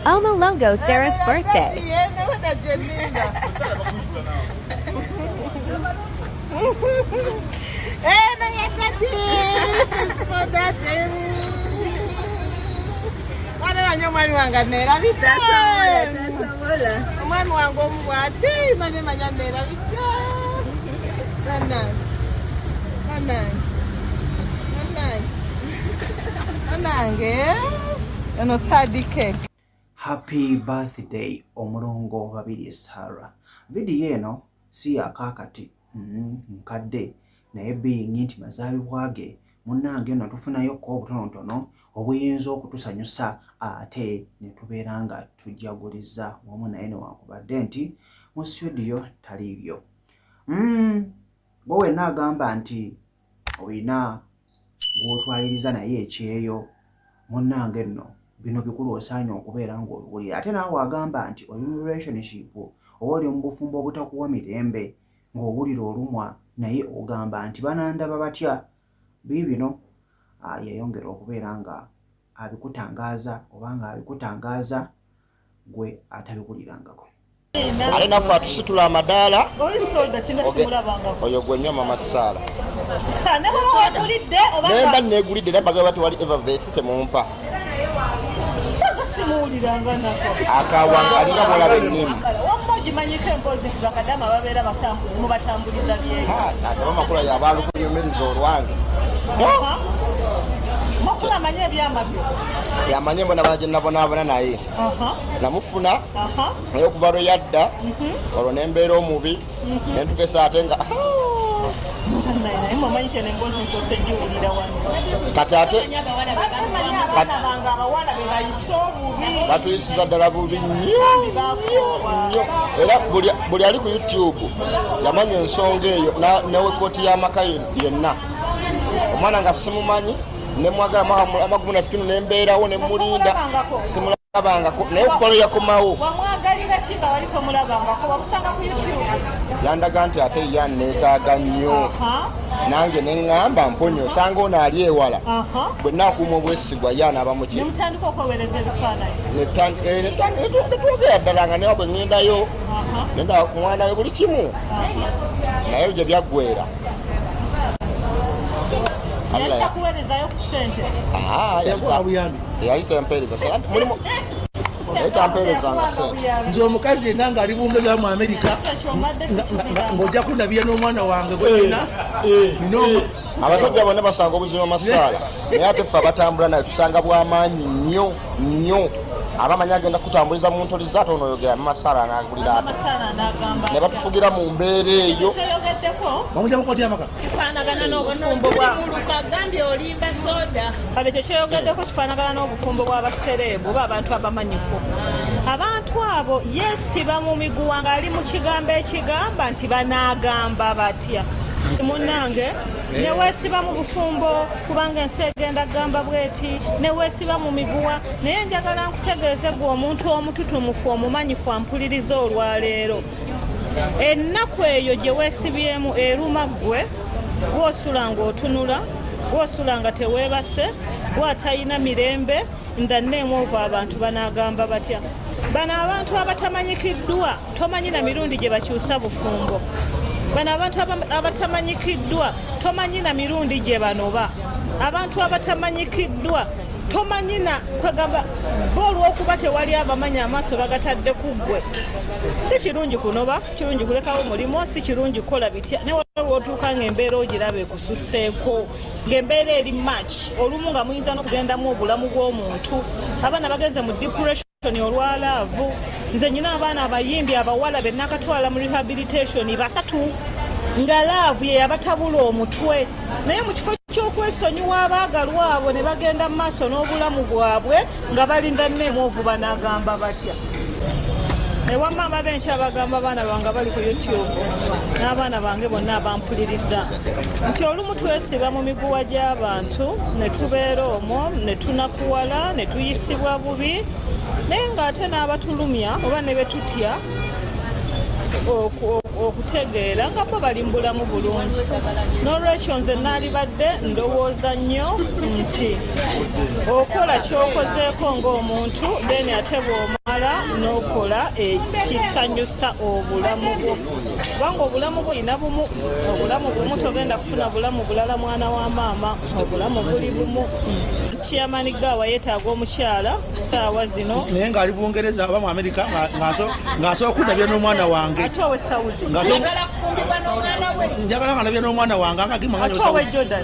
Oma Longo Sarah's birthday. Happy birthday omulongo babiri Sarah. Video eno si yakakati nkadde naye being nti mazaalibwa ge munnange no tufunayo ko obutonotono obuyinza okutusanyusa ate ne tubeera nga tujaguliza wamu naye newankubadde nti mu studio taliibyo. Gwe naagamba nti olina gw'otwaliriza naye ekyeyo munnange nno bino bikulu osaanye okubeera ng'obiwulira ate naawe agamba nti oli mu relationship oba oli mu bufumbo obutakuwa mirembe ng'owulira olumwa naye ogamba nti banandaba batya biibino yayongera okubeera nga abikutangaaza oba nga abikutangaaza gwe atabiwulirangako. Ale nafe atusitula amadaala oyo gwe nnyo mama Sarah nemba neegulidde naye bagamba bati wali evervesi temumpa akawanga alina mulaba ennimi ate bamakula yabalukuyumiriza olwange yamanye mbona banabonaabona naye namufuna naye okuva lwe yadda olwo nembeera omubi nentukesa ate nga kati ate batuyisiza ddala bubi nnyo era buli ali ku YouTube yamanya ensonga eyo newe kooti y'amaka yenna omwana nga simumanyi nemwagala amagumi na kikinu nembeerawo nemulinda simulabangako naye okukolo yakomawo yandaga nti ate yanneetaaga nnyo nange neŋŋamba mponye osanga ono ali ewala bwe naakuuma obwesigwa yanaaba muki netwogera ddala nga newa bwe ŋŋendayo nenda kumwana we buli kimu naye gye byaggwera yali tempeereza mulimu naye tampeerezanga sente nze omukazi yenna ng'ali bungereza mu Amerika ng'ojja kundabira n'omwana wange gwena abasajja bonna basanga obuzima Masala naye ate ffe abatambula naye tusanga bw'amaanyi nnyo abamanyi agenda kutambuliza mu ntoliza ate onoyogera Masala anagulira ate ne batufugira mu mbeera eyo bamujja mu kooti y'amaka kifaanagana n'obufumbo bwagambye olimba soda kale kyekyoyogeddeko kifaanagana n'obufumbo bw'abasereebu oba abantu abamanyifu abantu abo yeesiba mu miguwa ng'ali mu kigambo ekigamba nti banaagamba batya munnange neweesiba mu bufumbo kubanga ensi egenda gamba bweti neweesiba mu miguwa naye njagala nkutegeeze gwe omuntu omututumufu omumanyifu ampuliriza olwaleero ennaku eyo gye weesibyemu eruma ggwe woosula ng'otunula woosula nga teweebase waatayina mirembe ndanneemu ovo abantu banaagamba batya bano abantu abatamanyikiddwa tomanyi na mirundi gye bakyusa bufumbo bano abantu abatamanyikiddwa tomanyi na mirundi gye banoba abantu abatamanyikiddwa tomanyi na kwegamba olw'okuba tewali abamanyi amaaso bagatadde ku ggwe si kirungi kunoba si kirungi kulekawo omulimu si kirungi kukola bitya naye olw'otuuka ng'embeera ogiraba ekususeeko ng'embeera eri match olumu nga muyinza n'okugendamu obulamu bw'omuntu abaana bagenze mu depression olwalaavu nze nyina abaana abayimbi abawala be nakatwala mu rehabilitation basatu nga laavu ye yabatabula omutwe naye mu kifo ky'okwesonyiwa abaagalwa abo ne bagenda mu maaso n'obulamu bwabwe nga balinda nneemwovu banaagamba batya ewamama benshi abagamba abaana bange bali ku YouTube n'abaana bange bonna abampuliriza nti olumu twesiba mu miguwa gy'abantu ne tubeera omwo ne tunakuwala ne tuyisibwa bubi naye ng'ate n'abatulumya oba ne betutya okutegeera nga bo bali mu bulamu bulungi. N'olwekyo nze naalibadde ndowooza nnyo nti okola ky'okozeeko ng'omuntu then ate bw'omala n'okola ekisanyusa obulamu bwo. Kubanga obulamu bulina bumu, obulamu bumu togenda kufuna bulamu bulala mwana wa maama, obulamu buli bumu. Chairman Gaawa yeetaaga omukyala ssaawa zino. Naye ng'ali Bungereza oba mu Amerika ng'asobola okundabya n'omwana wange. Ate owe Saudi. Njagala nga ndabya n'omwana wange nga ate owe Jordan.